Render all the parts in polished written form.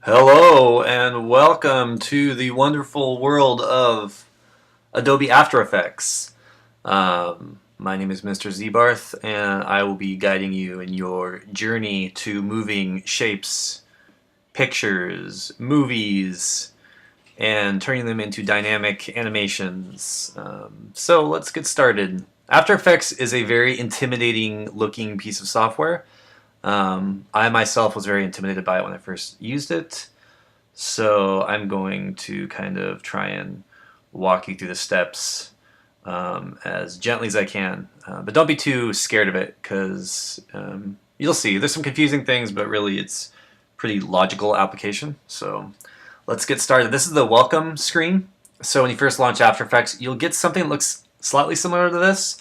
Hello and welcome to the wonderful world of Adobe After Effects. My name is Mr. Zebarth and I will be guiding you in your journey to moving shapes, pictures, movies, and turning them into dynamic animations. So let's get started. After Effects is a very intimidating looking piece of software. I myself was very intimidated by it when I first used it. So I'm going to kind of try and walk you through the steps as gently as I can. But don't be too scared of it because you'll see. There's some confusing things, but really it's pretty logical application. So let's get started. This is the welcome screen. So when you first launch After Effects, you'll get something that looks slightly similar to this.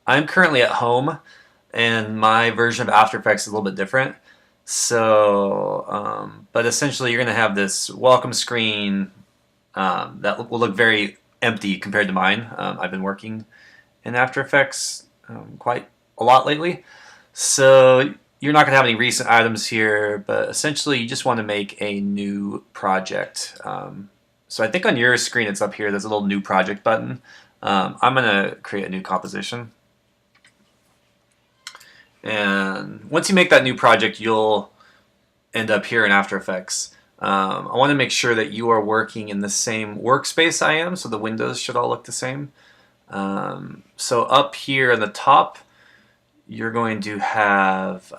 I'm currently at home, and my version of After Effects is a little bit different. So, but essentially you're going to have this welcome screen that will look very empty compared to mine. I've been working in After Effects quite a lot lately. So you're not going to have any recent items here, but essentially you just want to make a new project. So I think on your screen it's up here, there's a little new project button. I'm going to create a new composition. And once you make that new project, you'll end up here in After Effects. I want to make sure that you are working in the same workspace I am, so the windows should all look the same. So up here in the top, you're going to have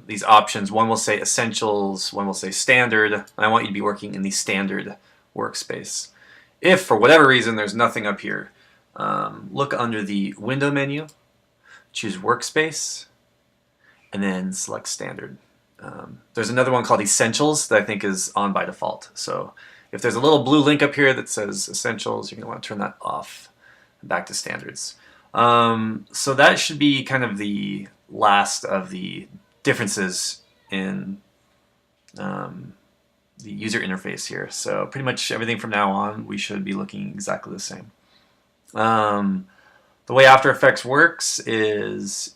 these options. One will say Essentials, one will say Standard. And I want you to be working in the Standard workspace. If, for whatever reason, there's nothing up here, look under the Window menu, choose Workspace, and then select Standard. There's another one called Essentials that I think is on by default. So if there's a little blue link up here that says Essentials, you're going to want to turn that off and back to Standards. So that should be kind of the last of the differences in the user interface here. So pretty much everything from now on, we should be looking exactly the same. The way After Effects works is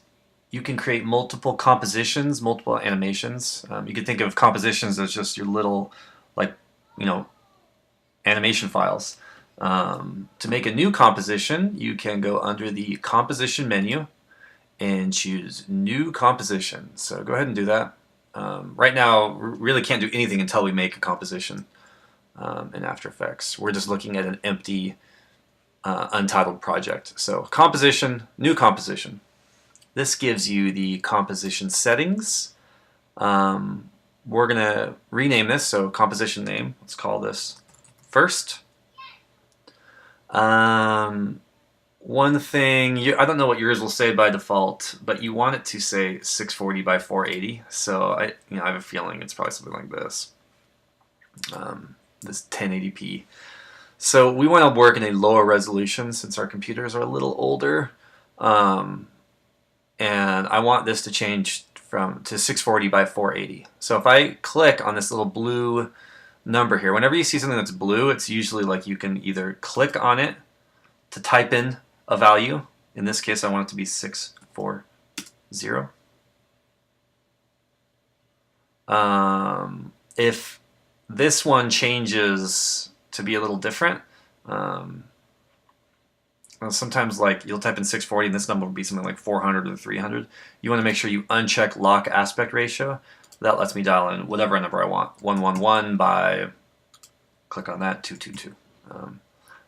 you can create multiple compositions, multiple animations. You can think of compositions as just your little, animation files. To make a new composition, you can go under the Composition menu and choose New Composition. So go ahead and do that. Right now, we really can't do anything until we make a composition in After Effects. We're just looking at an empty, untitled project. So Composition, New Composition. This gives you the composition settings. We're going to rename this, so composition name. Let's call this First. One thing, I don't know what yours will say by default, but you want it to say 640 by 480. So I have a feeling it's probably something like this. This 1080p. So we want to work in a lower resolution since our computers are a little older. And I want this to change to 640 by 480. So if I click on this little blue number here, whenever you see something that's blue, it's usually like you can either click on it to type in a value. In this case, I want it to be 640. If this one changes to be a little different, sometimes like you'll type in 640 and this number will be something like 400 or 300. You want to make sure you uncheck lock aspect ratio. That lets me dial in whatever number I want. 111 by, click on that, 222.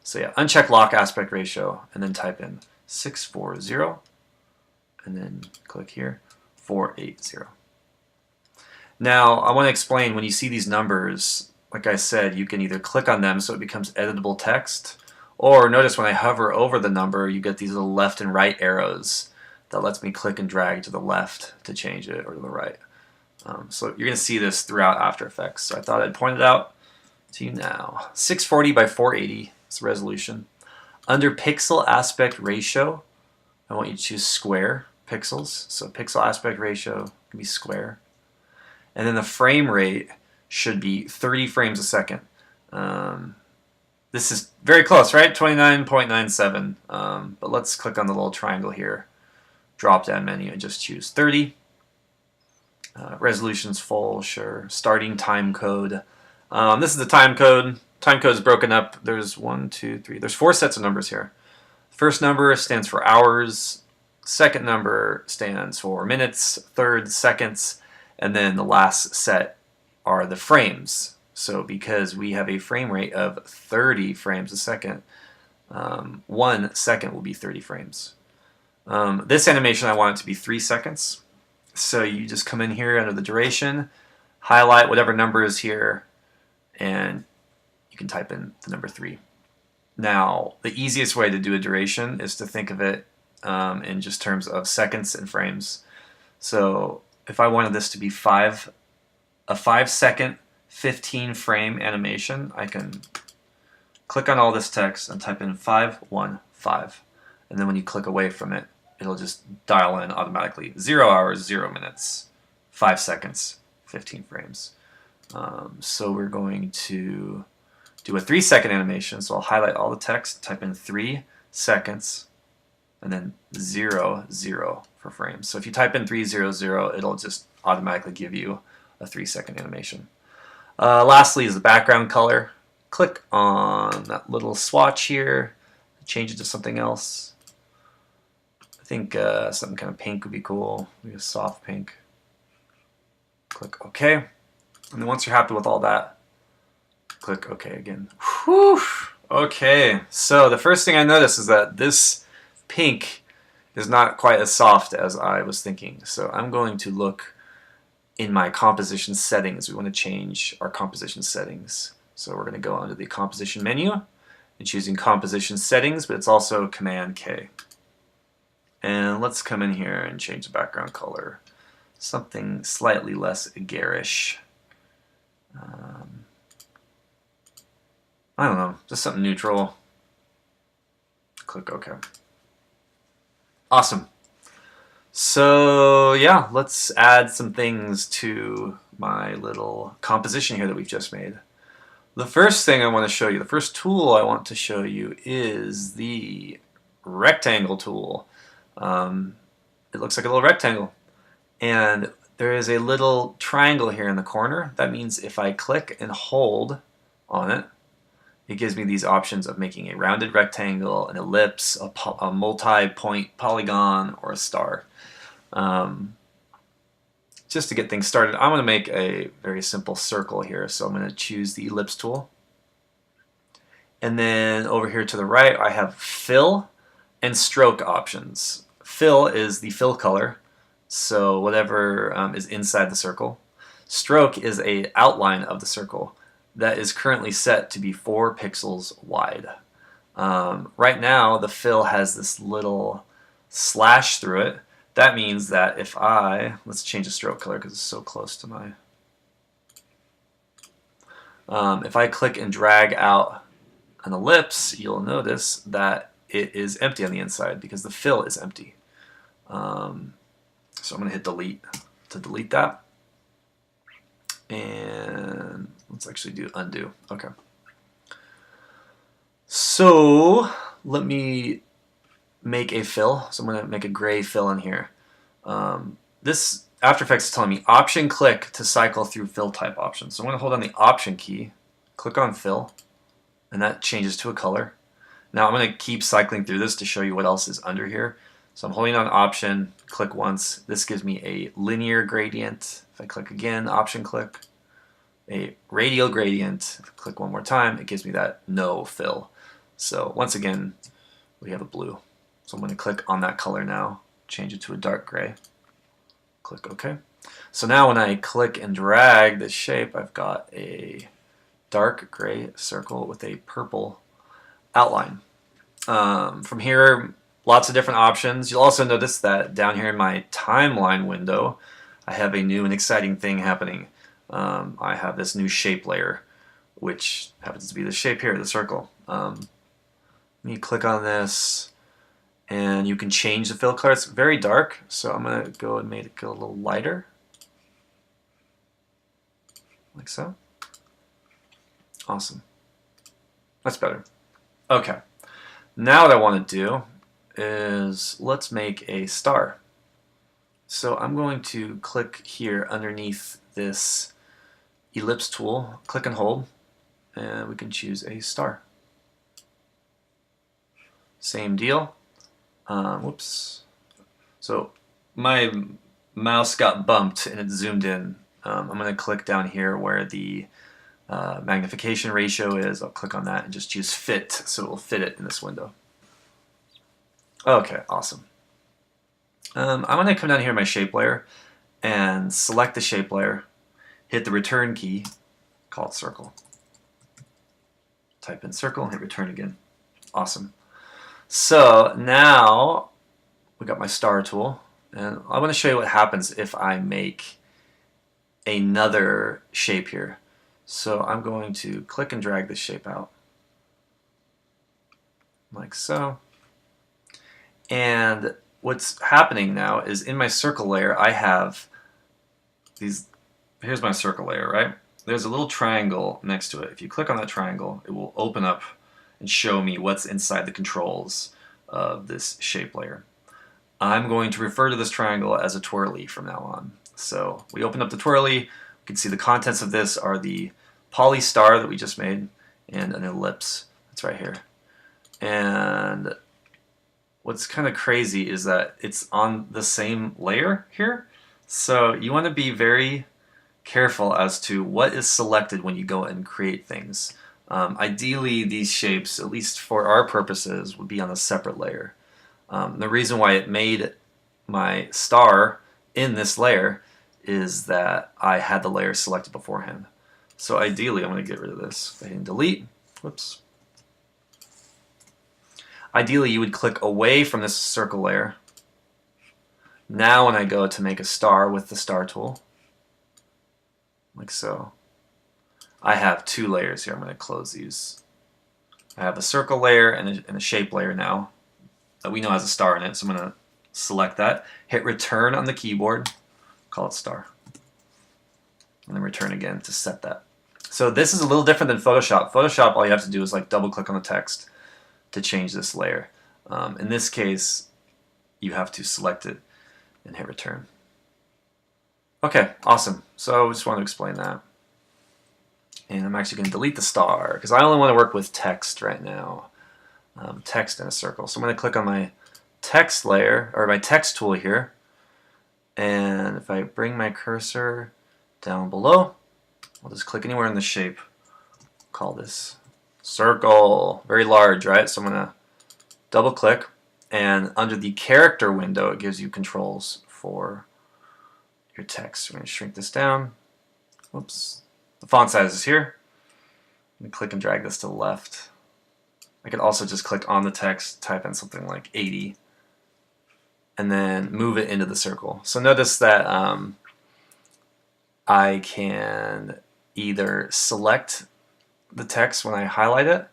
So yeah, uncheck lock aspect ratio and then type in 640 and then click here, 480. Now I want to explain when you see these numbers, like I said, you can either click on them so it becomes editable text, or notice when I hover over the number, you get these little left and right arrows that lets me click and drag to the left to change it or to the right. So you're going to see this throughout After Effects. So I thought I'd point it out to you now. 640 by 480 is the resolution. Under Pixel Aspect Ratio, I want you to choose square pixels. So pixel aspect ratio can be square. And then the frame rate should be 30 frames a second. This is very close, right? 29.97. But let's click on the little triangle here, drop down menu, and just choose 30. Resolution's full, sure. Starting time code. This is the time code. Time code is broken up. There's 1, 2, 3. There's 4 sets of numbers here. First number stands for hours. Second number stands for minutes. Third, seconds. And then the last set are the frames. So because we have a frame rate of 30 frames a second, 1 second will be 30 frames. This animation, I want it to be 3 seconds. So you just come in here under the duration, highlight whatever number is here, and you can type in the number 3. Now, the easiest way to do a duration is to think of it in just terms of seconds and frames. So if I wanted this to be a 5-second, 15-frame animation, I can click on all this text and type in 515. And then when you click away from it, it'll just dial in automatically. 0 hours, 0 minutes, 5 seconds, 15 frames. So we're going to do a 3-second animation. So I'll highlight all the text, type in 3 seconds, and then 0, 0 for frames. So if you type in 300, it'll just automatically give you a 3-second animation. Lastly is the background color. Click on that little swatch here, change it to something else. I think something kind of pink would be cool, maybe a soft pink. Click OK. And then once you're happy with all that, click OK again. Whew. Okay, so the first thing I notice is that this pink is not quite as soft as I was thinking. So I'm going to look in my composition settings. We want to change our composition settings. So we're going to go under the composition menu and choosing composition settings, but it's also Command K. And let's come in here and change the background color. Something slightly less garish. I don't know, just something neutral. Click OK. Awesome. So yeah, let's add some things to my little composition here that we've just made. The first thing I want to show you, the first tool I want to show you is the rectangle tool. It looks like a little rectangle. And there is a little triangle here in the corner. That means if I click and hold on it, it gives me these options of making a rounded rectangle, an ellipse, a multi-point polygon, or a star. Just to get things started, I'm going to make a very simple circle here. So I'm going to choose the ellipse tool. And then over here to the right, I have fill and stroke options. Fill is the fill color, so whatever is inside the circle. Stroke is an outline of the circle that is currently set to be 4 pixels wide. Right now, the fill has this little slash through it. That means that if let's change the stroke color because it's so close to my... if I click and drag out an ellipse, you'll notice that it is empty on the inside because the fill is empty. So I'm going to hit delete to delete that. And let's actually do undo. Okay. So let me make a fill. So I'm going to make a gray fill in here. This After Effects is telling me option click to cycle through fill type options. So I'm going to hold on the option key, click on fill, and that changes to a color. Now I'm going to keep cycling through this to show you what else is under here. So I'm holding on option, click once. This gives me a linear gradient. If I click again, option click. A radial gradient. If I click one more time, it gives me that no fill. So once again, we have a blue. So I'm going to click on that color now, change it to a dark gray. Click OK. So now when I click and drag this shape, I've got a dark gray circle with a purple outline. From here, lots of different options. You'll also notice that down here in my timeline window, I have a new and exciting thing happening. I have this new shape layer, which happens to be the shape here, the circle. Let me click on this, and you can change the fill color. It's very dark, so I'm going to go and make it a little lighter, like so. Awesome. That's better. Okay. Now what I want to do is let's make a star. So I'm going to click here underneath this ellipse tool, click and hold, and we can choose a star. Same deal. Whoops. So my mouse got bumped and it zoomed in. I'm going to click down here where the magnification ratio is. I'll click on that and just choose fit, so it will fit it in this window. Okay, awesome. I'm going to come down here in my shape layer and select the shape layer, hit the return key, call it circle. Type in circle and hit return again. Awesome. So now we got my star tool, and I want to show you what happens if I make another shape here. So I'm going to click and drag this shape out like so. And what's happening now is in my circle layer I have these, here's my circle layer, right? There's a little triangle next to it. If you click on that triangle, it will open up and show me what's inside the controls of this shape layer. I'm going to refer to this triangle as a twirly from now on. So we open up the twirly, we can see the contents of this are the poly star that we just made and an ellipse that's right here. And what's kind of crazy is that it's on the same layer here. So you want to be very careful as to what is selected when you go and create things. Ideally, these shapes, at least for our purposes, would be on a separate layer. The reason why it made my star in this layer is that I had the layer selected beforehand. So ideally, I'm going to get rid of this by hitting delete. Whoops. Ideally, you would click away from this circle layer. Now when I go to make a star with the star tool, like so, I have two layers here. I'm going to close these. I have a circle layer and a shape layer now that we know has a star in it, so I'm going to select that, hit return on the keyboard, call it star, and then return again to set that. So this is a little different than Photoshop. Photoshop, all you have to do is like double click on the text to change this layer. In this case, you have to select it and hit return. Okay, awesome. So I just want to explain that. And I'm actually going to delete the star because I only want to work with text right now. Text in a circle. So I'm going to click on my text layer, or my text tool here. And if I bring my cursor down below, I'll just click anywhere in the shape. Call this circle. Very large, right? So I'm going to double click. And under the character window, it gives you controls for your text. We're going to shrink this down. Whoops. The font size is here. I'm going to click and drag this to the left. I could also just click on the text, type in something like 80, and then move it into the circle. So notice that I can either select the text when I highlight it,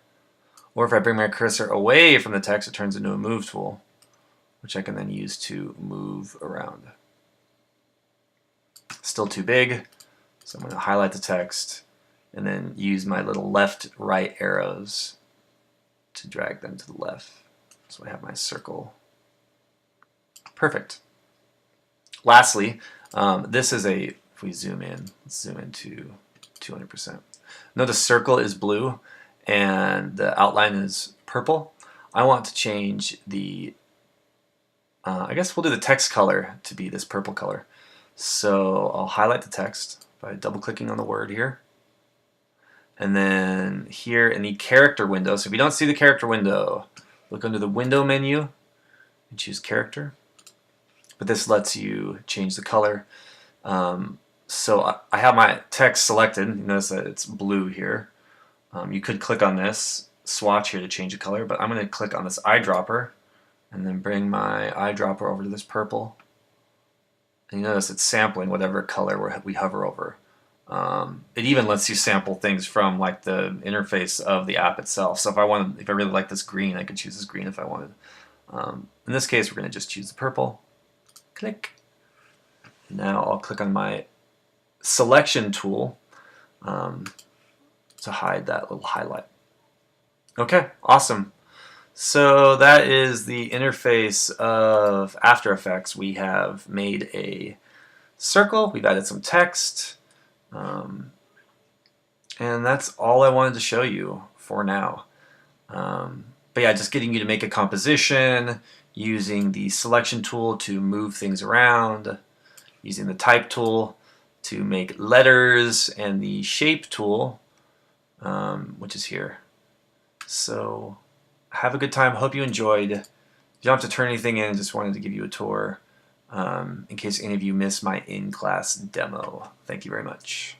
or if I bring my cursor away from the text, it turns into a move tool, which I can then use to move around. Still too big, so I'm going to highlight the text and then use my little left-right arrows to drag them to the left. So I have my circle. Perfect. Lastly, this is a, if we zoom in, let's zoom into 200%. Notice circle is blue and the outline is purple. I want to change the, I guess we'll do the text color to be this purple color. So I'll highlight the text by double clicking on the word here. And then here in the character window, so if you don't see the character window, look under the window menu and choose character. But this lets you change the color. So I have my text selected. You notice that it's blue here. You could click on this swatch here to change the color, but I'm going to click on this eyedropper and then bring my eyedropper over to this purple. And you notice it's sampling whatever color we hover over. It even lets you sample things from like the interface of the app itself. So if I really like this green, I could choose this green if I wanted. In this case, we're going to just choose the purple. Click. Now I'll click on my selection tool to hide that little highlight. Okay, awesome. So that is the interface of After Effects. We have made a circle. We've added some text. And that's all I wanted to show you for now. But yeah, just getting you to make a composition, using the selection tool to move things around, using the type tool to make letters, and the shape tool, which is here. So have a good time. Hope you enjoyed. You don't have to turn anything in. Just wanted to give you a tour in case any of you missed my in-class demo. Thank you very much.